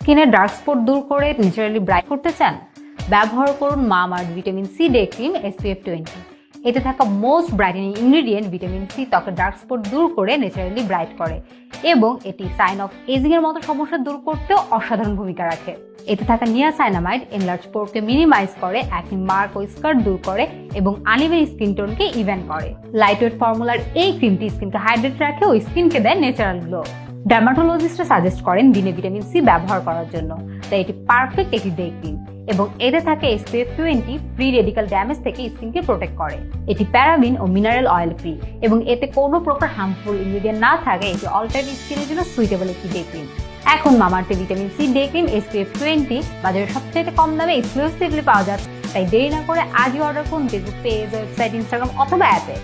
স্কিনের dark spot দূর করে ন্যাচারালি ব্রাইট করতে চান? ব্যবহার করুন Mamaearth vitamin C day cream SPF 20। এতে থাকা most brightening ingredient vitamin C ত্বকের ডার্ক স্পট দূর করে ন্যাচারালি ব্রাইট করে এবং এটি সাইন অফ এজিং এর মতো সমস্যা দূর করতেও অসাধারণ ভূমিকা রাখে। এতে থাকা নিয়াসাইনামাইড এনলার্জ পোরকে মিনিমাইজ করে, অ্যাকনি মার্ক ও স্কার দূর করে এবং আনইভেন স্কিন টোনকে ইভেন করে। লাইটওয়েট ফর্মুলার এই ক্রিমটি স্কিনকে হাইড্রেট রাখে ও স্কিনকে দেয় ন্যাচারাল গ্লো। ডার্মাটোলজিস্টরা সাজেস্ট করেন দিনে ভিটামিন সি ব্যবহার করার জন্য, তাই এটি পারফেক্ট একটি ডে ক্রিম এবং এতে থাকে SPF 20 ফ্রি রেডিক্যাল ড্যামেজ থেকে স্কিনকে প্রোটেক্ট করে। এটি প্যারাবিন ও মিনারেল অয়েল ফ্রি এবং এতে কোনো প্রকার হার্মফুল ইনগ্রিডিয়েন্ট না থাকে এটি অল টাইপ স্কিনের জন্য সুইটেবল একটি ডে ক্রিম। এখন মামাআর্থের vitamin C day cream SPF 20 বাজারে সবচেয়ে কম দামে এক্সক্লুসিভলি পাওয়া যাচ্ছে, তাই দেরি না করে আজই অর্ডার করুন ফেসবুক পেজ, ওয়েবসাইট, ইনস্টাগ্রাম অথবা অ্যাপে।